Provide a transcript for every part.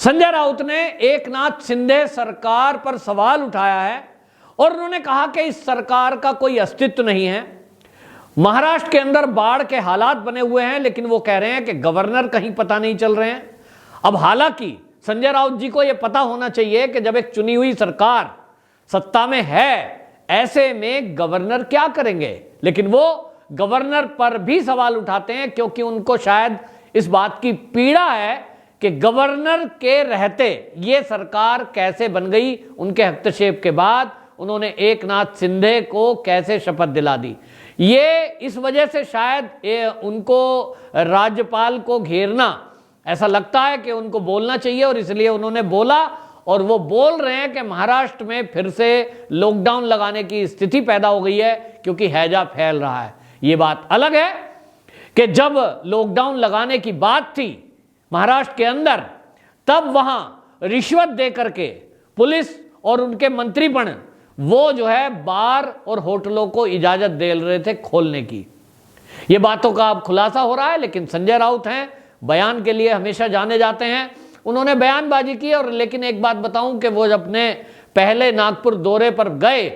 संजय राउत ने एकनाथ शिंदे सरकार पर सवाल उठाया है और उन्होंने कहा कि इस सरकार का कोई अस्तित्व नहीं है। महाराष्ट्र के अंदर बाढ़ के हालात बने हुए हैं, लेकिन वो कह रहे हैं कि गवर्नर कहीं पता नहीं चल रहे हैं। अब हालांकि संजय राउत जी को यह पता होना चाहिए कि जब एक चुनी हुई सरकार सत्ता में है, ऐसे में गवर्नर क्या करेंगे, लेकिन वो गवर्नर पर भी सवाल उठाते हैं क्योंकि उनको शायद इस बात की पीड़ा है कि गवर्नर के रहते ये सरकार कैसे बन गई। उनके हस्तक्षेप के बाद उन्होंने एकनाथ शिंदे को कैसे शपथ दिला दी। ये इस वजह से शायद उनको राज्यपाल को घेरना ऐसा लगता है कि उनको बोलना चाहिए और इसलिए उन्होंने बोला। और वो बोल रहे हैं कि महाराष्ट्र में फिर से लॉकडाउन लगाने की स्थिति पैदा हो गई है क्योंकि हैजा फैल रहा है। ये बात अलग है कि जब लॉकडाउन लगाने की बात थी महाराष्ट्र के अंदर, तब वहां रिश्वत दे करके पुलिस और उनके मंत्रीगण वो जो है बार और होटलों को इजाजत दे रहे थे खोलने की। ये बातों का अब खुलासा हो रहा है, लेकिन संजय राउत हैं, बयान के लिए हमेशा जाने जाते हैं। उन्होंने बयानबाजी की और लेकिन एक बात बताऊं कि वो जब अपने पहले नागपुर दौरे पर गए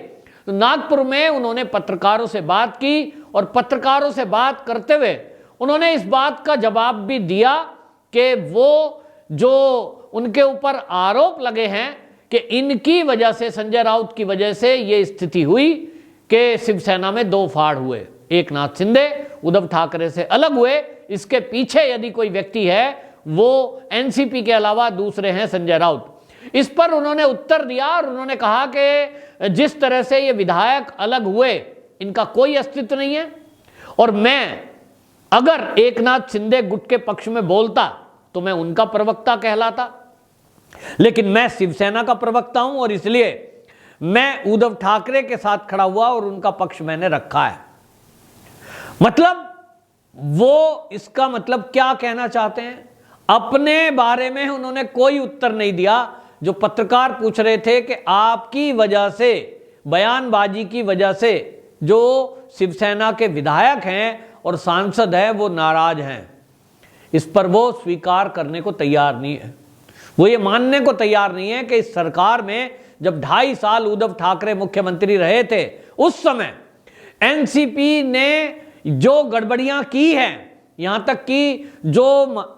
तो नागपुर में उन्होंने पत्रकारों से बात की और पत्रकारों से बात करते हुए उन्होंने इस बात का जवाब भी दिया कि वो जो उनके ऊपर आरोप लगे हैं कि इनकी वजह से, संजय राउत की वजह से ये स्थिति हुई कि शिवसेना में दो फाड़ हुए, एकनाथ शिंदे उद्धव ठाकरे से अलग हुए। इसके पीछे यदि कोई व्यक्ति है वो एनसीपी के अलावा दूसरे हैं संजय राउत। इस पर उन्होंने उत्तर दिया और उन्होंने कहा कि जिस तरह से ये विधायक अलग हुए इनका कोई अस्तित्व नहीं है और मैं अगर एकनाथ शिंदे गुट के पक्ष में बोलता तो मैं उनका प्रवक्ता कहलाता, लेकिन मैं शिवसेना का प्रवक्ता हूं और इसलिए मैं उद्धव ठाकरे के साथ खड़ा हुआ और उनका पक्ष मैंने रखा है। मतलब वो इसका मतलब क्या कहना चाहते हैं, अपने बारे में उन्होंने कोई उत्तर नहीं दिया। जो पत्रकार पूछ रहे थे कि आपकी वजह से, बयानबाजी की वजह से जो शिवसेना के विधायक हैं और सांसद हैं वो नाराज हैं, इस पर वो स्वीकार करने को तैयार नहीं है। वो ये मानने को तैयार नहीं है कि इस सरकार में जब 2.5 साल उद्धव ठाकरे मुख्यमंत्री रहे थे, उस समय एनसीपी ने जो गड़बड़ियां की हैं, यहां तक कि जो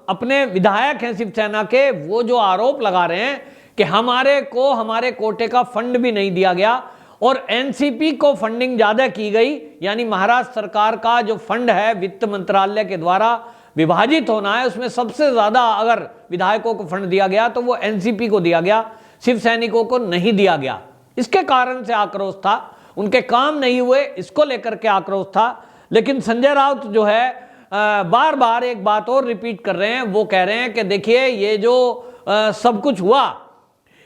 अपने विधायक हैं शिवसेना के, वो जो आरोप लगा रहे हैं कि हमारे कोटे का फंड भी नहीं दिया गया और एनसीपी को फंडिंग ज्यादा की गई, यानी महाराष्ट्र सरकार का जो फंड है वित्त मंत्रालय के द्वारा विभाजित होना है, उसमें सबसे ज्यादा अगर विधायकों को फंड दिया गया तो वो एनसीपी को दिया गया, शिवसैनिकों को नहीं दिया गया। इसके कारण से आक्रोश था, उनके काम नहीं हुए इसको लेकर के आक्रोश था। लेकिन संजय राउत जो है बार बार एक बात और रिपीट कर रहे हैं। वो कह रहे हैं कि देखिए ये जो सब कुछ हुआ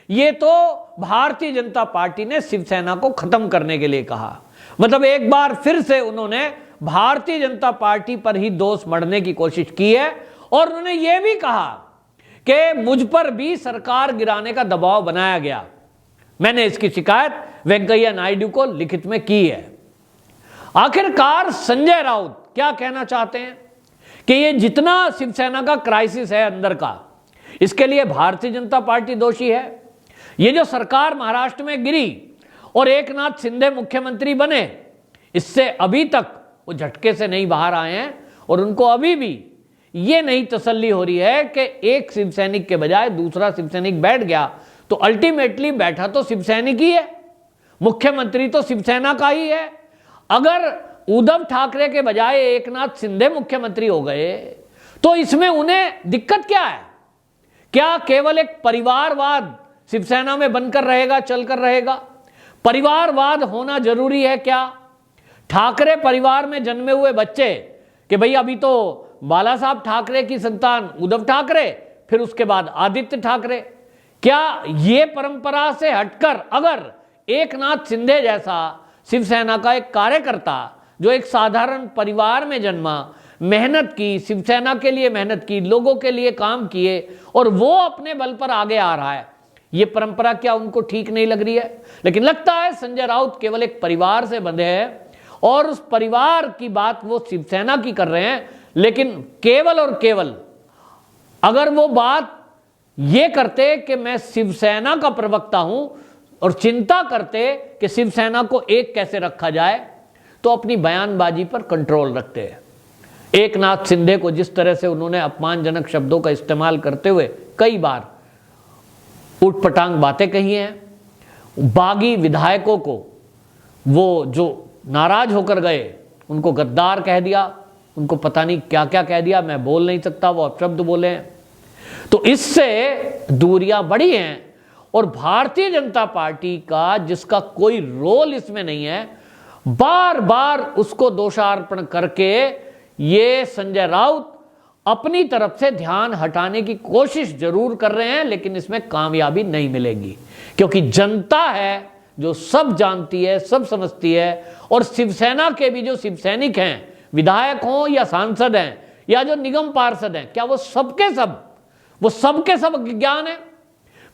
ये तो भारतीय जनता पार्टी ने शिवसेना को खत्म करने के लिए कहा। मतलब एक बार फिर से उन्होंने भारतीय जनता पार्टी पर ही दोष मढ़ने की कोशिश की है और उन्होंने ये भी कहा कि मुझ पर भी सरकार गिराने का दबाव बनाया गया। मैंने इसकी शिकायत वेंकैया नायडू को लिखित में की है। आखिरकार संजय राउत क्या कहना चाहते हैं कि ये जितना शिवसेना का क्राइसिस है अंदर का, इसके लिए भारतीय जनता पार्टी दोषी है। ये जो सरकार महाराष्ट्र में गिरी और एकनाथ शिंदे मुख्यमंत्री बने, इससे अभी तक वो झटके से नहीं बाहर आए हैं और उनको अभी भी ये नहीं तसल्ली हो रही है कि एक शिवसैनिक के बजाय दूसरा शिवसैनिक बैठ गया तो अल्टीमेटली बैठा तो शिवसैनिक ही है, मुख्यमंत्री तो शिवसेना का ही है। अगर उद्धव ठाकरे के बजाय एकनाथ शिंदे मुख्यमंत्री हो गए तो इसमें उन्हें दिक्कत क्या है? क्या केवल एक परिवारवाद शिवसेना में बनकर रहेगा, चलकर रहेगा? परिवारवाद होना जरूरी है क्या? ठाकरे परिवार में जन्मे हुए बच्चे कि भाई अभी तो बाला साहब ठाकरे की संतान उद्धव ठाकरे, फिर उसके बाद आदित्य ठाकरे, क्या ये परंपरा से हटकर अगर एकनाथ शिंदे जैसा शिवसेना का एक कार्यकर्ता जो एक साधारण परिवार में जन्मा, मेहनत की, शिवसेना के लिए मेहनत की, लोगों के लिए काम किए और वो अपने बल पर आगे आ रहा है, ये परंपरा क्या उनको ठीक नहीं लग रही है? लेकिन लगता है संजय राउत केवल एक परिवार से बंधे हैं और उस परिवार की बात वो शिवसेना की कर रहे हैं। लेकिन केवल और केवल अगर वो बात ये करते कि मैं शिवसेना का प्रवक्ता हूं और चिंता करते कि शिवसेना को एक कैसे रखा जाए, तो अपनी बयानबाजी पर कंट्रोल रखते हैं। एकनाथ शिंदे को जिस तरह से उन्होंने अपमानजनक शब्दों का इस्तेमाल करते हुए कई बार उटपटांग बातें कही हैं, बागी विधायकों को वो जो नाराज होकर गए उनको गद्दार कह दिया, उनको पता नहीं क्या क्या कह दिया, मैं बोल नहीं सकता, वो अपशब्द बोले हैं। तो इससे दूरियां बढ़ी हैं और भारतीय जनता पार्टी का, जिसका कोई रोल इसमें नहीं है, बार बार उसको दोषारोपण करके ये संजय राउत अपनी तरफ से ध्यान हटाने की कोशिश जरूर कर रहे हैं, लेकिन इसमें कामयाबी नहीं मिलेगी, क्योंकि जनता है जो सब जानती है, सब समझती है। और शिवसेना के भी जो शिवसैनिक हैं, विधायक हों या सांसद हैं या जो निगम पार्षद हैं, क्या वो सबके सब अज्ञान है?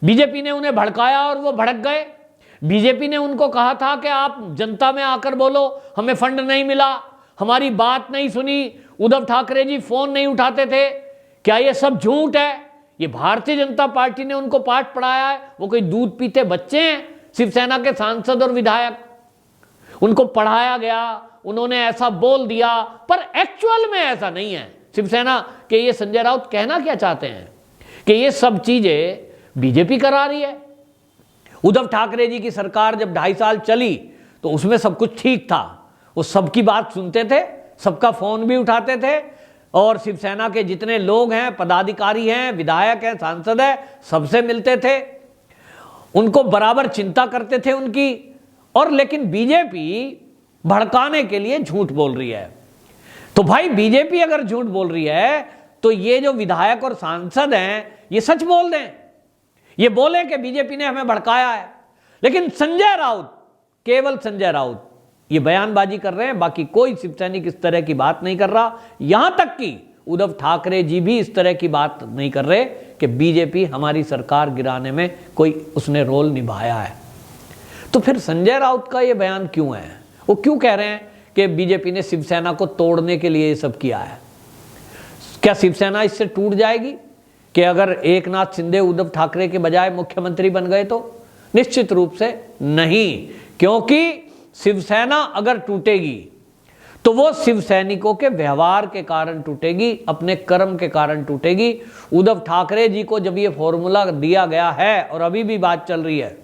बीजेपी ने उन्हें भड़काया और वो भड़क गए। बीजेपी ने उनको कहा था कि आप जनता में आकर बोलो, हमें फंड नहीं मिला, हमारी बात नहीं सुनी, उद्धव ठाकरे जी फोन नहीं उठाते थे। क्या ये सब झूठ है? ये भारतीय जनता पार्टी ने उनको पाठ पढ़ाया है? वो कोई दूध पीते बच्चे हैं शिवसेना के सांसद और विधायक? उनको पढ़ाया गया, उन्होंने ऐसा बोल दिया, पर एक्चुअल में ऐसा नहीं है। शिवसेना के ये संजय राउत कहना क्या चाहते हैं कि ये सब चीजें बीजेपी करा रही है। उद्धव ठाकरे जी की सरकार जब 2.5 साल चली तो उसमें सब कुछ ठीक था, वो सबकी बात सुनते थे, सबका फोन भी उठाते थे, और शिवसेना के जितने लोग हैं, पदाधिकारी हैं, विधायक हैं, सांसद हैं, सबसे मिलते थे, उनको बराबर चिंता करते थे उनकी। और लेकिन बीजेपी भड़काने के लिए झूठ बोल रही है। तो भाई बीजेपी अगर झूठ बोल रही है तो ये जो विधायक और सांसद हैं ये सच बोल दें, ये बोले कि बीजेपी ने हमें भड़काया है। लेकिन संजय राउत, केवल संजय राउत ये बयानबाजी कर रहे हैं, बाकी कोई शिवसैनिक इस तरह की बात नहीं कर रहा। यहां तक कि उद्धव ठाकरे जी भी इस तरह की बात नहीं कर रहे कि बीजेपी हमारी सरकार गिराने में कोई उसने रोल निभाया है। तो फिर संजय राउत का ये बयान क्यों है? वो क्यों कह रहे हैं कि बीजेपी ने शिवसेना को तोड़ने के लिए ये सब किया है? क्या शिवसेना इससे टूट जाएगी कि अगर एकनाथ शिंदे उद्धव ठाकरे के बजाय मुख्यमंत्री बन गए तो? निश्चित रूप से नहीं, क्योंकि शिवसेना अगर टूटेगी तो वो शिवसैनिकों के व्यवहार के कारण टूटेगी, अपने कर्म के कारण टूटेगी। उद्धव ठाकरे जी को जब ये फॉर्मूला दिया गया है और अभी भी बात चल रही है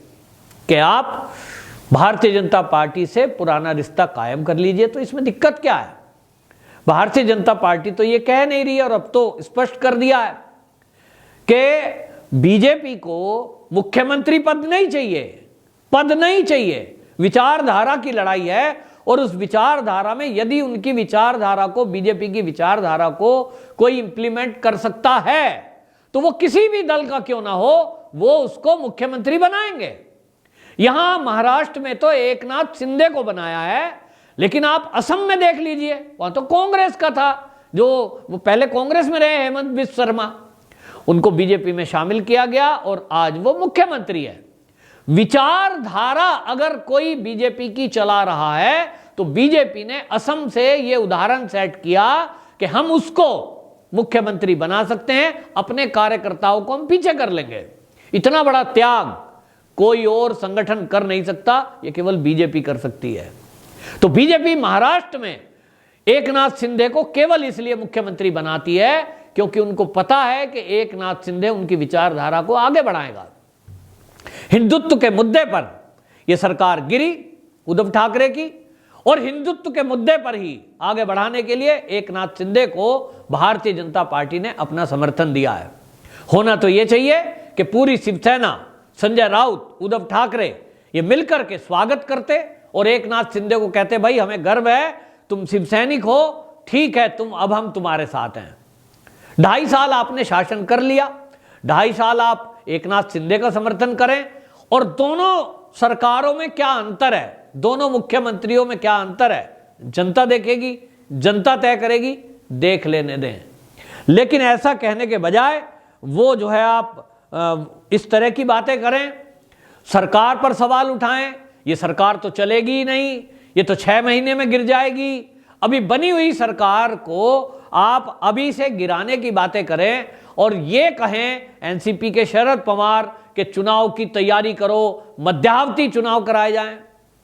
कि आप भारतीय जनता पार्टी से पुराना रिश्ता कायम कर लीजिए, तो इसमें दिक्कत क्या है? भारतीय जनता पार्टी तो ये कह नहीं रही है और अब तो स्पष्ट कर दिया है कि बीजेपी को मुख्यमंत्री पद नहीं चाहिए, पद नहीं चाहिए, विचारधारा की लड़ाई है। और उस विचारधारा में यदि उनकी विचारधारा को, बीजेपी की विचारधारा को कोई इंप्लीमेंट कर सकता है तो वो किसी भी दल का क्यों ना हो, वो उसको मुख्यमंत्री बनाएंगे। यहां महाराष्ट्र में तो एकनाथ शिंदे को बनाया है, लेकिन आप असम में देख लीजिए, वहां तो कांग्रेस का था, जो वो पहले कांग्रेस में रहे, हेमंत बिस्व शर्मा, उनको बीजेपी में शामिल किया गया और आज वो मुख्यमंत्री है। विचारधारा अगर कोई बीजेपी की चला रहा है तो बीजेपी ने असम से ये उदाहरण सेट किया कि हम उसको मुख्यमंत्री बना सकते हैं, अपने कार्यकर्ताओं को हम पीछे कर लेंगे। इतना बड़ा त्याग कोई और संगठन कर नहीं सकता, ये केवल बीजेपी कर सकती है। तो बीजेपी महाराष्ट्र में एकनाथ शिंदे को केवल इसलिए मुख्यमंत्री बनाती है क्योंकि उनको पता है कि एकनाथ शिंदे उनकी विचारधारा को आगे बढ़ाएगा। हिंदुत्व के मुद्दे पर यह सरकार गिरी उद्धव ठाकरे की, और हिंदुत्व के मुद्दे पर ही आगे बढ़ाने के लिए एकनाथ शिंदे को भारतीय जनता पार्टी ने अपना समर्थन दिया है। होना तो यह चाहिए कि पूरी शिवसेना, संजय राउत, उद्धव ठाकरे ये मिलकर के स्वागत करते और एकनाथ शिंदे को कहते भाई हमें गर्व है, तुम शिवसैनिक हो, ठीक है, अब हम तुम्हारे साथ हैं। 2.5 साल आपने शासन कर लिया, 2.5 साल आप एकनाथ शिंदे का समर्थन करें। और दोनों सरकारों में क्या अंतर है, दोनों मुख्यमंत्रियों में क्या अंतर है, जनता देखेगी, जनता तय करेगी, देख लेने दें। लेकिन ऐसा कहने के बजाय वो जो है आप इस तरह की बातें करें, सरकार पर सवाल उठाएं, ये सरकार तो चलेगी ही नहीं, ये तो 6 महीने में गिर जाएगी। अभी बनी हुई सरकार को आप अभी से गिराने की बातें करें और ये कहें एनसीपी के शरद पवार के चुनाव की तैयारी करो, मध्यावधि चुनाव कराए जाएं।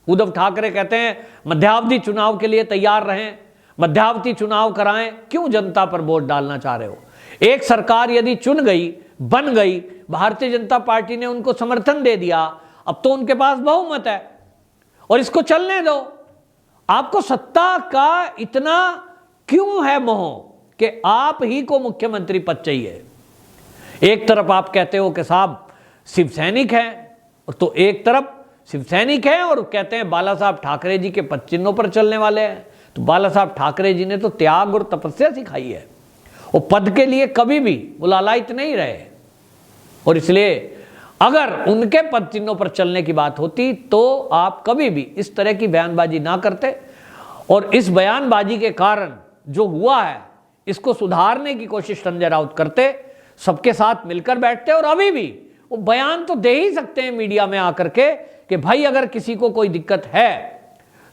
उद्धव ठाकरे कहते हैं मध्यावधि चुनाव के लिए तैयार रहें, मध्यावधि चुनाव कराएं। क्यों जनता पर वोट डालना चाह रहे हो? एक सरकार यदि चुन गई, बन गई, भारतीय जनता पार्टी ने उनको समर्थन दे दिया, अब तो उनके पास बहुमत है और इसको चलने दो। आपको सत्ता का इतना क्यों है मोह कि आप ही को मुख्यमंत्री पद चाहिए? एक तरफ आप कहते हो कि साहब शिव सैनिक हैं, तो एक तरफ शिव सैनिक हैं और कहते हैं बाला साहब ठाकरे जी के पद चिन्हों पर चलने वाले हैं। तो बाला साहब ठाकरे जी ने तो त्याग और तपस्या सिखाई है, वो पद के लिए कभी भी वो लालायित नहीं रहे। और इसलिए अगर उनके पद चिन्हों पर चलने की बात होती तो आप कभी भी इस तरह की बयानबाजी ना करते। और इस बयानबाजी के कारण जो हुआ है इसको सुधारने की कोशिश संजय राउत करते, सबके साथ मिलकर बैठते। और अभी भी वो बयान तो दे ही सकते हैं मीडिया में आकर के कि भाई अगर किसी को कोई दिक्कत है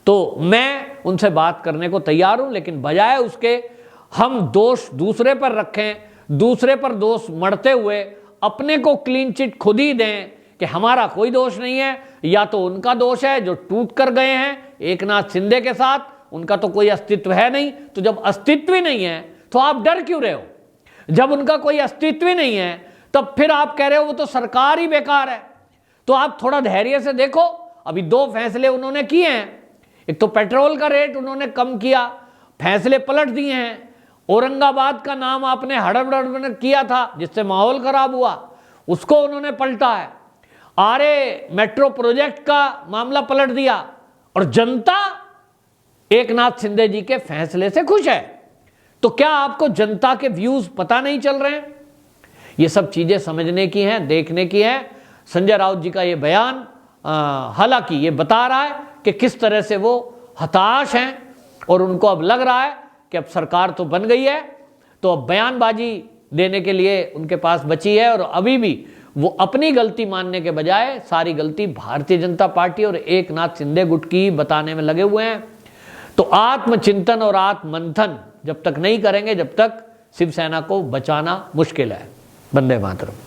तो मैं उनसे बात करने को तैयार हूं, लेकिन बजाय उसके हम दोष दूसरे पर रखें, दूसरे पर दोष मढ़ते हुए अपने को क्लीन चिट खुद ही दें कि हमारा कोई दोष नहीं है, या तो उनका दोष है जो टूट कर गए हैं एकनाथ शिंदे के साथ, उनका तो कोई अस्तित्व है नहीं। तो जब अस्तित्व ही नहीं है तो आप डर क्यों रहे हो? जब उनका कोई अस्तित्व ही नहीं है तब फिर आप कह रहे हो वो तो सरकार ही बेकार है। तो आप थोड़ा धैर्य से देखो। अभी 2 फैसले उन्होंने किए हैं, एक तो पेट्रोल का रेट उन्होंने कम किया, फैसले पलट दिए हैं। औरंगाबाद का नाम आपने हड़बड़ किया था जिससे माहौल खराब हुआ, उसको उन्होंने पलटा है। आरे मेट्रो प्रोजेक्ट का मामला पलट दिया और जनता एकनाथ शिंदे जी के फैसले से खुश है। तो क्या आपको जनता के व्यूज पता नहीं चल रहे हैं? ये सब चीजें समझने की हैं, देखने की हैं। संजय राउत जी का ये बयान हालांकि ये बता रहा है कि किस तरह से वो हताश हैं और उनको अब लग रहा है कि अब सरकार तो बन गई है, तो अब बयानबाजी देने के लिए उनके पास बची है। और अभी भी वो अपनी गलती मानने के बजाय सारी गलती भारतीय जनता पार्टी और एकनाथ शिंदे गुट की बताने में लगे हुए हैं। तो आत्मचिंतन और आत्ममंथन जब तक नहीं करेंगे, जब तक शिवसेना को बचाना मुश्किल है। वंदे मातरम।